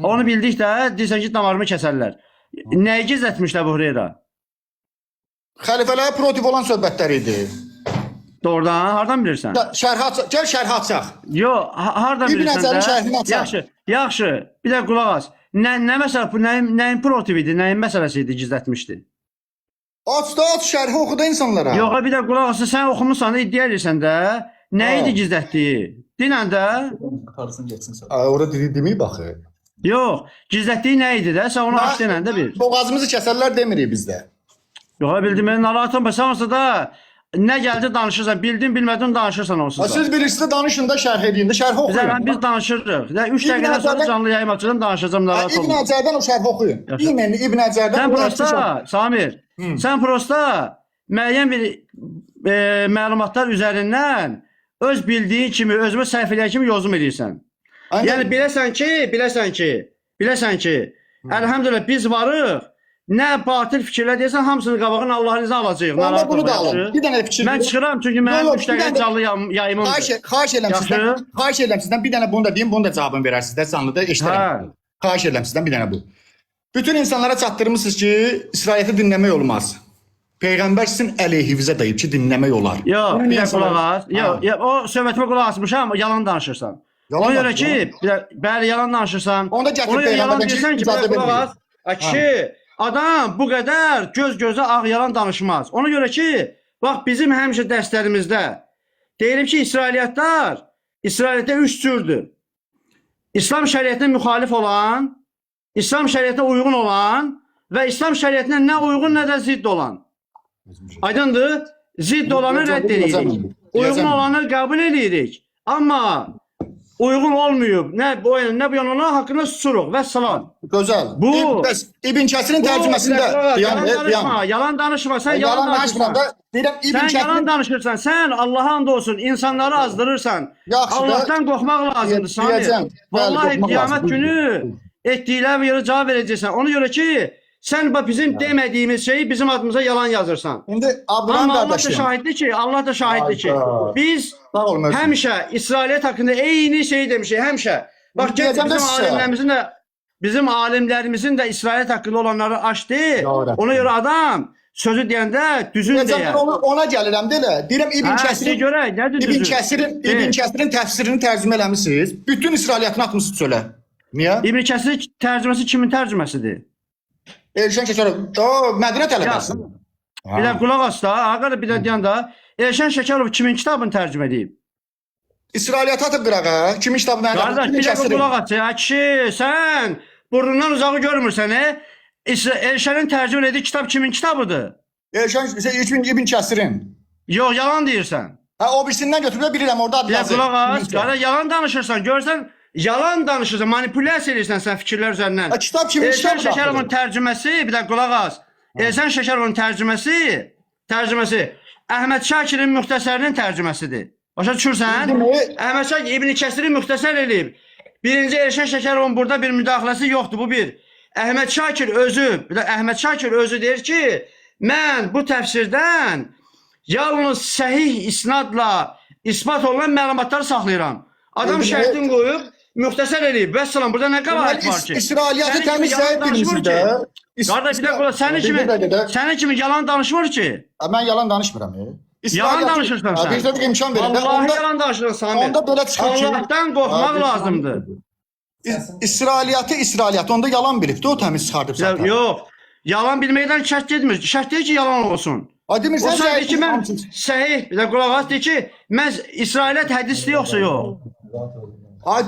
Onu bildik də, deyirsən ki, damarımı kəsərlər. Nəyi gizlətmişlər bu Hureyra? Xəlifələrə protiv olan söhbətlər idi. Doğrudan, hardan bilirsən? Gəl şərh açaq. Yox, hardan İbn bilirsən Həcərin də? şərhini açaq. Yaxşı, yaxşı. Bir də qulaq as. Nə məsələ bu, nəyin protiv idi, nəyin məsələsi idi gizlətmişdi? Aç şərhi oxu da insanlara. Yox, bir də qulaq as, sən oxumusan, iddia edirsən də. Nə idi gizlətdiyi? Dinən də. Orada deməyib baxı. Yox, gizlətdiyi nə idi də? Sən onu aç denən də bir. Boğazımızı kəsərlər demirik bizdə. Yox, bildim, mən narahat olma. Sən olsa da nə gəldi danışırsan, bildin, bilmədin danışırsan onsuz da. Siz bilirsiniz danışın da şərh edin də şərhi oxuyun. Biz danışırıq. 3 dəqiqədən sonra canlı yayım açacağım, danışacağım, narahat İbn olma. Həcərdən o şərhi oxuyun. İmən İbn Həcərdən. Sən prosta, Samir, sən prosta müəyyən bir məlumatlar üzərindən öz bildiyin kimi, özümü səhv eləyən kimi yozum edirsən. Yəni biləsən ki, əlhəmdülillah biz varıq. Nə batil fikirlər deyirsən, hamısını qabağın Allahın izni alacağıq. Onda bunu da alın. Bir dənə fikir. Mən çıxıram çünki mənim 3 dəqiqə canlı yayımımdır. Xahiş edirəm sizdən bir dənə bunu da deyim, bunu da cavabını verərsiniz də canlıda eşidərəm. Xahiş edirəm sizdən bir dənə bu. Bütün insanlara çatdırmısınız ki, İsrailiyyəti dinləmək olmaz. Peyğəmbər sizin əleyhinizə deyib ki, dinləmək olar. Yox, bir də qulaq as. Yox, o söhbətimə qulaq asmışam, yalan danışırsan. Ona görə ki, bəli, yalan danışırsan. Onda gətir Peyğəmbərdən ki, icazə verməyir. Kişi, adam bu qədər göz-gözə ağ yalan danışmaz. Ona görə ki, bax bizim həmişə dərslərimizdə deyilir ki, İsrailiyyətdə 3 cürdür. İslam şəriətinə müxalif olan, İslam şəriətinə uyğun olan və İslam şəriətinə nə uyğun, nə də zidd olan. Aydındır? Zidd olanı rədd edirik. Uyğun olanı qəbul edirik. Amma uyğun olmayıb, nə bu yana haqqında susuruq və salam. Gözəl. Bu İbn Kəsirin tərcüməsində yalan danışma, sən yalan danışırsan. Sən yalan danışırsan, sən Allaha and olsun, insanları azdırırsan. Allahdan qorxmaq lazımdır Samir. Vallahi qiyamət günü etdiklərinə görə cavab verəcəksən. Ona görə ki, sən bizim demədiyimiz şeyi bizim adımıza yalan yazırsan. Amma Allah da şahiddir ki, biz həmişə İsrailiyyət haqqında eyni şeyi demişik, həmişə. Bax, bizim alimlərimizin də İsrailiyyət haqqında olanları açdı. Ona görə adam sözü deyəndə düzün deyər. Ona gəlirəm deyə. Deyirəm İbn Kəsirin təfsirini tərcümə eləmisiniz. Bütün İsrailiyyətin atmışsınız çölə. Niyə? İbn Kəsir tərcüməsi kimin tərcüməsidir? Elşən Şəkərov, Mədinə tələbəsi. Bir də qulaq as da, ağa da bir də deyən də, Elşən Şəkərov kimin kitabını tərcümə edib? İsrailiyyət atıb qırağa, kimin kitabını tərcümə edib? Qardaş, bir də qulaq as ya, kişi, sən burnundan uzağı görmürsən, Elşənin tərcümə ediyi kitab kimin kitabıdır? Elşən İbn Kəsirin. Yox, yalan deyirsən. O birisindən götürüblə bilirəm, orada adı yazır. Bir də qulaq as, qardaş, yalan danışırsan, görsən, yalan danışırsan, manipulyasiya edirsən sən fikirlər üzərindən. Kitab kimin kitabı? Elşən Şəkərovun tərcüməsi, bir də qulaq as. Elşən Şəkərovun tərcüməsi Əhməd Şakirin müxtəsərinin tərcüməsidir. Başa düşürsən? Əhməd Şakir İbn Kəsirin müxtəsər eləyib. Birinci Elşən Şəkərovun burada bir müdaxiləsi yoxdur, bu bir. Əhməd Şakir özü deyir ki, mən bu təfsirdən yalnız səhih isnadla isbat olunan məlumatları saxlayıram. Adam şərtin qoyub, müxtəsər eləyib. Vəssalam, burada nə qəvayət var ki? İsrailiyyatı təmiz zəhət bilmişsiniz də. Qardaş, bir də sənin kimi yalan danışmır ki. Mən yalan danışmıram. Yalan danışırsan sən. Bir də imkan verin. Vallahi yalan danışırsan Samir. Onda belə çıxır ki. Allahdan qorxmaq lazımdır. İsrailiyyat onda yalan bilibdi, o təmiz çıxardıb zaten. Yox, yalan bilməkdən şərt getmir. Şərt deyir ki, yalan olsun. O saydır ki, mən səhih, bir də qulaq as, deyir ki, mən İsrailiyyət hədisli yoxsa yox.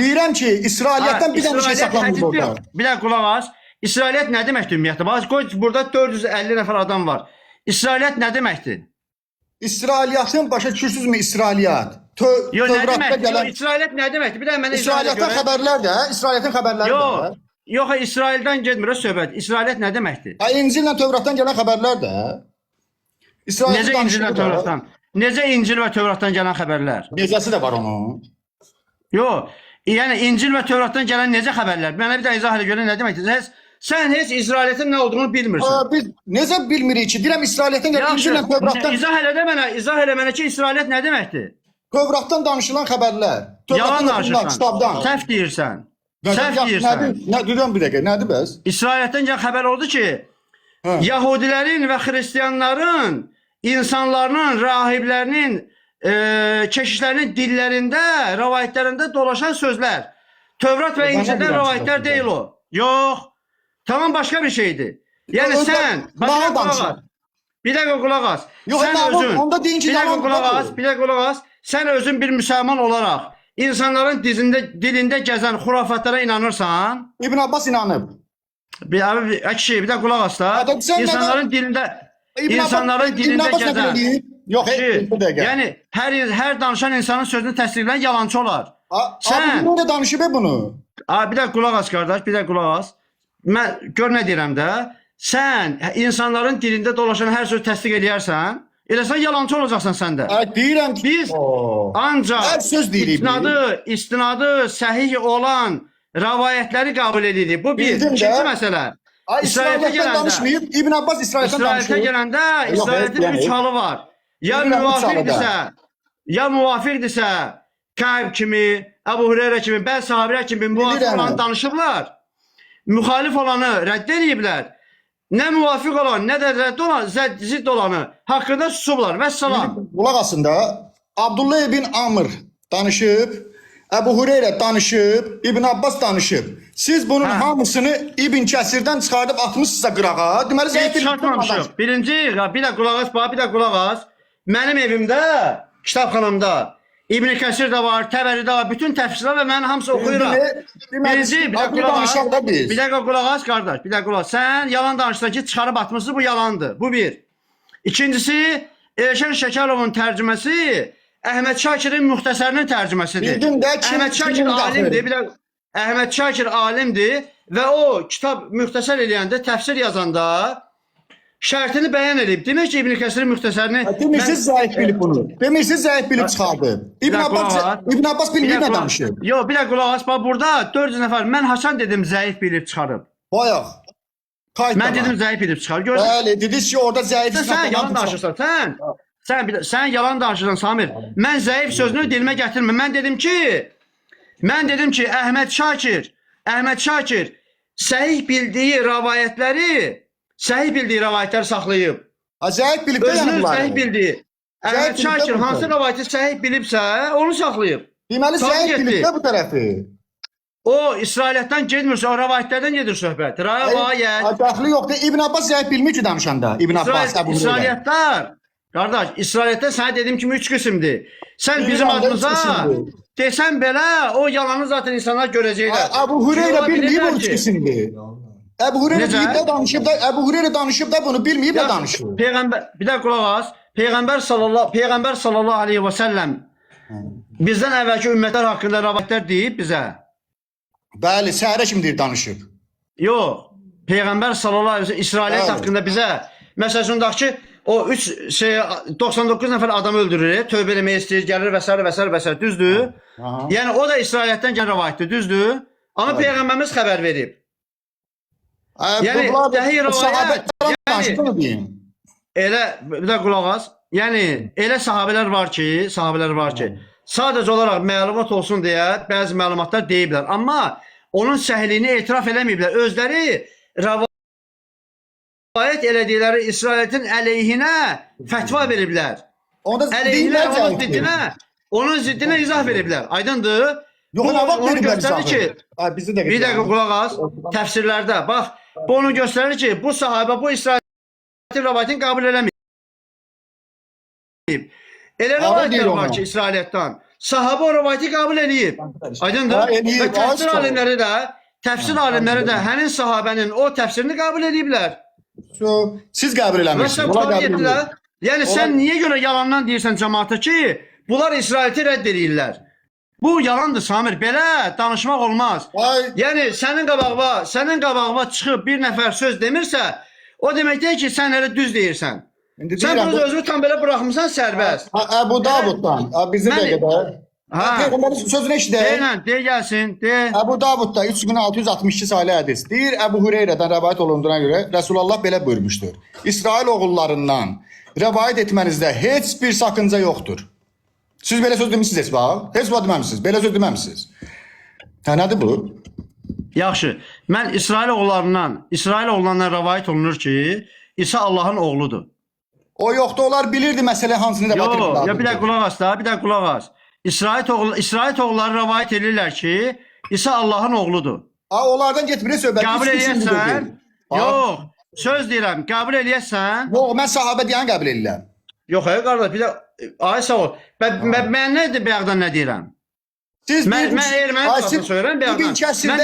Deyirəm ki, İsrailiyyətdən bir dənə şey saxlanmış orada. Bir də qulaq as, İsrailiyyət nə deməkdir ümumiyyətlə? Bax, qoy, burada 450 nəfər adam var. İsrailiyyət nə deməkdir? İsrailiyyatın başa düşürsünüzmü İsrailiyyat? Yox, nə deməkdir? İsrailiyyət nə deməkdir? Bir də mənə İsrailiyyatdan xəbərlər də, İsrailiyyatın xəbərləri də. Yox, İsraildən getmir o söhbət. İsrailiyyət nə deməkdir? İncillə Tövratdan gələn xəbərlər də. Necə İncillə Tövratdan? Necə İncil və Tövratdan gələn xəbərlər? Necəsi də var onun. Yox, yəni İncil və Tövratdan gələn necə xəbərlər? Mənə bir də izah elə görən nə deməkdir? Sən heç İsrailiyyətin nə olduğunu bilmirsən. Biz necə bilmirik ki? Deyirəm İsrailiyyətin gələn İncillə Tövratdan. İzah elə mənə ki, İsrailiyyət nə deməkdir? Tövratdan danışılan xəbərlər. Yalan danışırsan. Səhv deyirsən. Səhv deyirsən. Nə deyirəm bir dəqiqə, nədir bəs? İsrailiyətdən gələn xəbər oldu ki, Hə. Yahudilərin və xristianların, insanların, rahiblərinin, keşişlərinin dillərində, rəvayətlərində dolaşan sözlər. Tövrat və İncildə rəvayətlər deyil o. Yox. Tamam başqa bir şeydir. Yəni sən, Bana qulaq danışın. as. Bir dəqiqə qulaq as. Yox, Sən mən özün, onda deyin ki, bir dəqiqə yalan qulaq deyil. as, bir dəqiqə qulaq as. Sən özün bir müsəlman olaraq insanların dilində gəzən xurafatlara inanırsan? İbn Abbas inanıb. Kişi, bir də qulaq as da. Adam sən İnsanların dilində İbn Abbas nə gəzən. deyir? Yox, Kişi, bir dəqiqə. yəni hər danışan insanın sözünü təsdiqləyən yalancı olar. Sən bunu da danışıb bunu. Bir də qulaq as qardaş, bir də qulaq as. Mən gör nə deyirəm də. Sən insanların dilində dolaşan hər sözü təsdiq eləyərsən, elə sən yalancı olacaqsan sən də. Deyirəm ki, Biz ancaq hər söz deyirik. istinadı səhih olan rəvayətləri qəbul edirik. Bu bir. Bildim də. İkinci məsələ. İsrailiyətdən danışmayıb, İbn Abbas İsrailiyətdən İsrailiyətə danışır. gələndə Yox, İsrailiyyətin yəni. 3 halı var. Ya Bilirəm, üç halı müvafiqdirsə, ya müvafiqdirsə, Kəb kimi, Əbu Hüreyrə kimi, bəzi sahabilər kimi müvafiq Bilirəm. olanı danışıblar. Müxalif olanı rədd ediblər. Nə müvafiq olan, nə də rədd olan, zidd olanı haqqında susublar. Vəssalam. Qulaq asında Abdullah ibn Amr danışıb, Əbu Hüreyrə danışıb, İbn Abbas danışıb. Siz bunun hamısını İbn Kəsirdən çıxardıb atmışsınızsa qırağa. Deməli Heç çıxartmamışıq. Birinci, bir də qulaq as, bir də qulaq as. Mənim evimdə, kitabxanamda İbn Kəsir də var, Təbəri də var, bütün təfsirlər və mən hamısı oxuyuram. Birinci, bir də qulaq as. Bir dəqiqə qulaq as qardaş, bir dəqiqə qulaq as. Sən yalan danışsan ki, çıxarıb atmışsın, bu yalandır. Bu bir. İkincisi, Elşən Şəkərovun tərcüməsi Əhməd Şakirin müxtəsərinin tərcüməsidir. Bildim də ki, Əhməd Şakir alimdir. Bir də Əhməd Şakir alimdir və o kitab müxtəsər eləyəndə, təfsir yazanda şərtini bəyan edib. Demək ki, İbn Kəsirin müxtəsərini Demirsiniz zəif bilib bunu. Demirsiniz zəif bilib çıxardı. İbn Abbas bilmir nə danışır. Yox, bir də qulaq as. Burada 400 nəfər mən Hasan dedim zəif bilib çıxarıb. Bayaq. Mən dedim zəif bilib çıxarıb. Görürsən? Bəli, dediniz ki, orada zəif Sən yalan danışırsan. Sən yalan danışırsan Samir. Mən zəif sözünü dilimə gətirmə. Mən dedim ki, Əhməd Şakir səhih bildiyi rəvayətləri saxlayıb. Zəif bilib də Özünün bunları. səhih bildiyi. Əhməd Şakir hansı rəvayəti səhih bilibsə, onu saxlayıb. Deməli zəif bilib də bu tərəfi. O İsrailiyyətdən getmirsə, o rəvayətlərdən gedir söhbət. Rəvayət. Dəxli yoxdur. İbn Abbas zəif bilmir ki danışanda. İbn Abbas da bunu. İsrailiyyətlər. Qardaş, İsrailiyyətdə sənə dediyim kimi 3 qismdir. Sən bizim adımıza desən belə, o yalanı zaten insanlar görəcəklər. Əbu Hüreyrə bilməyib o 3 qismdir. Əbu Hüreyrə bilib də danışıb da, Əbu Hüreyrə danışıb da bunu bilməyib də danışır. Peyğəmbər, bir də qulaq as. Peyğəmbər sallallahu aleyhi və səlləm bizdən əvvəlki ümmətlər haqqında rəvayətlər deyib bizə. Bəli, səhərə kim deyir danışıb? Yox, Peyğəmbər sallallahu aleyhi və səlləm İsrailiyyət haqqında bizə məsələn ki, o 99 nəfər adam öldürür, tövbə eləmək istəyir, gəlir və s. Düzdür? Yəni o da İsrailiyyətdən gələn rəvayətdir, düzdür? Amma Peyğəmbərimiz xəbər verib. Yəni dəhi rəvayət, elə bir də qulaq as. Yəni elə sahabelər var ki, sadəcə olaraq məlumat olsun deyə bəzi məlumatlar deyiblər, amma onun səhliyini etiraf eləməyiblər. Özləri rəvayət elədikləri İsrailiyyətin əleyhinə fətva veriblər. Əleyhinə, onun ziddinə izah veriblər. Aydındır? Yox, nə vaxt veriblər izahı? Bir dəqiqə qulaq as, təfsirlərdə, bax, bu onu göstərir ki, bu sahabə, bu İsrailiyyətin rəvayətini qəbul eləməyib. Elə rəvayətlər var ki, İsrailiyyətdən. Sahabə o rəvayəti qəbul eləyib. Aydındır? Və təfsir alimləri də həmin sahabənin o təfsirini qəbul eləyiblər. Siz qəbul eləmirsiniz. Yəni sən niyə görə yalandan deyirsən cəmaata ki, bunlar İsrailiyyəti rədd edirlər? Bu yalandır Samir, belə danışmaq olmaz. Yəni sənin qabağına çıxıb bir nəfər söz demirsə, o demək deyil ki, sən elə düz deyirsən. Sən bunu özünü tam belə buraxmısan sərbəst. Əbu Davuddan, bizim dəqiqədə. Peyğəmbərin sözünü eşidək. Deyə gəlsin, deyə. Əbu Davudda 3662 saylı hədis. Deyir, Əbu Hüreyrədən rəvayət olunduğuna görə Rəsulullah belə buyurmuşdur. İsrail oğullarından rəvayət etmənizdə heç bir sakınca yoxdur. Siz belə söz demişsiniz bax. Heç vaxt deməmişsiniz. Belə söz deməmişsiniz. Nədir bu? Yaxşı. Mən İsrail oğullarından rəvayət olunur ki, İsa Allahın oğludur. O yoxdur, onlar bilirdi məsələ hansını da batırdılar. Yo, bir də qulaq as da, bir də qulaq as. İsrail oğulları rəvayət edirlər ki, İsa Allahın oğludur. Onlardan getmir söhbət. Qəbul eləyəsən? Yox, söz deyirəm, qəbul eləyəsən? Yox, mən sahabə deyən qəbul edirəm. Yox, qardaş, bir də ay sağ ol. Mən nədir bayaqdan nə deyirəm? Mən erməni tarafını söyürəm bayaqdan. Mən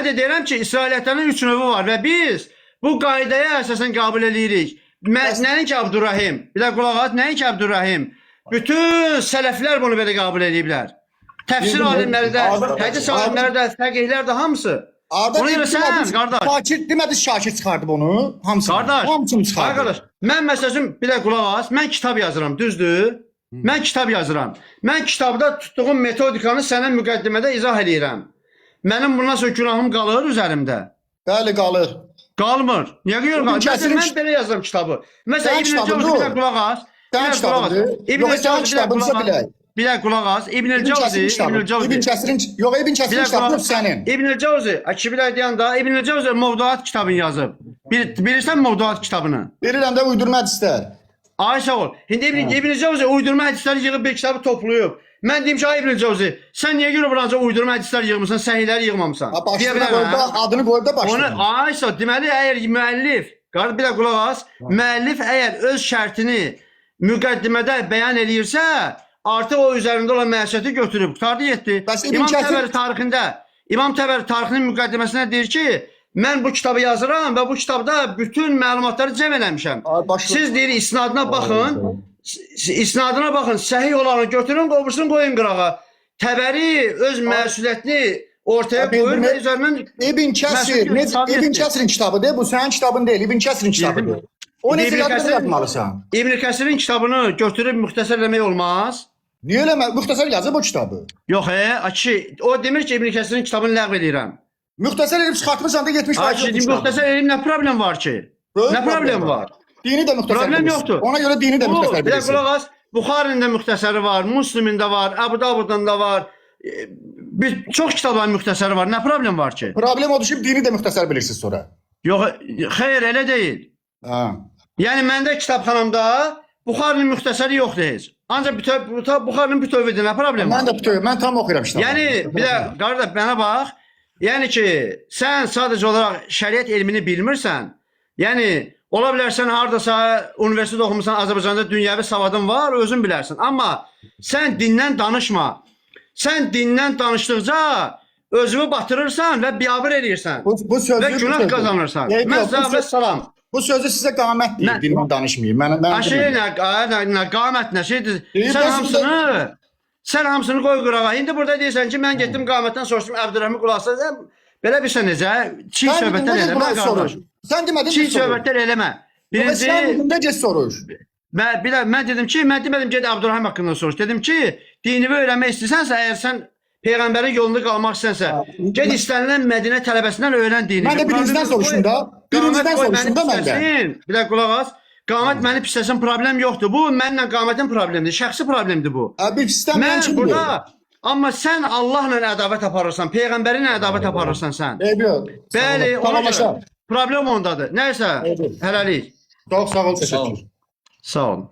də deyirəm ki, İsrailiyyətlərin 3 növü var və biz bu qaydaya əsasən qəbul eləyirik. Nəinki Abdurrahim, bir də qulaq as, nəinki Abdurrahim. Bütün sələflər bunu belə qəbul ediblər. Təfsir alimləri də, hədis alimləri də, fəqihlər də hamısı. Ona görə sən, qardaş. Şakir demədi, Şakir çıxardı bunu. Hamısını. Qardaş, hamısını çıxardı. Qardaş, mən məsələn, bir də qulaq as, mən kitab yazıram, düzdür? Mən kitab yazıram. Mən kitabda tutduğum metodikanı sənə müqəddimədə izah edirəm. Mənim bundan sonra günahım qalır üzərimdə. Bəli, qalır. Qalmır. Niyə qalır? Mən belə yazıram kitabı. Məsələn, İbn Cəvzi bir də qulaq as. Sən kitabıdır. Yox, sən kitabınsa bilək. Bir də qulaq as. İbn Cəvzi. İbn Kəsirin kitabı sənin. İbn Cəvzi, bir də deyən da İbn Cəvzi Mövduat kitabını yazıb. Bilirsən Mövduat kitabını? Bilirəm də uydurma hədislər. Ay sağ ol. İndi İbn Cəvzi uydurma hədisləri yığıb bir kitabı toplayıb. Mən deyim ki, ay İbn Cəvzi, sən niyə görə buranca uydurma hədislər yığmısan, səhihləri yığmamısan? Adını qoyub da başlayın. Ay sağ ol. Deməli, əgər müəllif, bir də qulaq as, müəllif əgər öz şərtini müqəddimədə bəyan eləyirsə, artıq o üzərində olan məsuliyyəti götürüb. Qurtardı, yetdi. İmam Təbəri tarixinin müqəddiməsində deyir ki, mən bu kitabı yazıram və bu kitabda bütün məlumatları cəm eləmişəm. Siz deyir, isnadına baxın, səhih olanı götürün, qobursun, qoyun qırağa. Təbəri öz məsuliyyətini ortaya qoyur və üzərindən İbn Kəsirin kitabıdır, bu sənin kitabın deyil, İbn Kəsirin kitabıdır. O necə yadda yapmalısan? İbn Kəsirin kitabını götürüb müxtəsər eləmək olmaz. Niyə eləmə? Müxtəsər yazıb o kitabı. Yox, o demir ki, İbn Kəsirin kitabını ləğv edirəm. Müxtəsər edib çıxartmısan da 70 müxtəsər edib nə problem var ki? Nə problem var? Dini də müxtəsər. Problem yoxdur. Ona görə dini də müxtəsər bilirsin. Bir də qulaq as, Buxarinin də müxtəsəri var, Müslimin də var, Əbu Davudun da var. Çox kitabların müxtəsəri var. Nə problem var ki? Problem odur ki, dini də müxtəsər bilirsiniz sonra. Yox, xeyr, elə deyil. Yəni məndə kitabxanamda Buxarinin müxtəsəri yoxdur heç. Ancaq Buxarinin bütövüdür, nə problem var? Mən də bütövü, mən tam oxuyuram kitabı. Yəni, bir də qardaş, mənə bax. Yəni ki, sən sadəcə olaraq şəriət elmini bilmirsən. Yəni, ola bilər sən haradasa universitet oxumusan, Azərbaycanda dünyəvi savadın var, özün bilərsən. Amma sən dindən danışma. Sən dindən danışdıqca özünü batırırsan və biabır edirsən. Və günah qazanırsan. Məzəb və salam. Bu sözü sizə qamət deyir, dindən danışmayayım. Nə qamət, nə şeydir. Sən hamısını qoy qırağa. İndi burada deyirsən ki, mən getdim qamətdən soruşdum, Əbdürrəhmi qulaqsa, belə bilsən necə, çiğ söhbətlər eləmə, qardaş. Sən demədin çiğ söhbətlər eləmə. Birinci, sən dedin get soruş. Mən dedim ki, mən demədim get Əbdürrəhim haqqında soruş. Dedim ki, dinini öyrənmək istəsənsə, əgər sən Peyğəmbərin yolunda qalmaq istənsə, get istənilən Mədinə tələbəsindən öyrən dinini. Mən də birincidən soruşdum da. Birincidən soruşdum da mən də. Bir də qulaq as. Qamət məni pisləsin, problem yoxdur. Bu, mənlə qamətin problemidir, şəxsi problemdir bu. Mən burada, amma sən Allahla ədavət aparırsan, Peyğəmbərinlə ədavət aparırsan sən. Bəli, ona görə problem ondadır. Nəysə, hələlik. Çox sağ ol, təşəkkür. Sağ olun.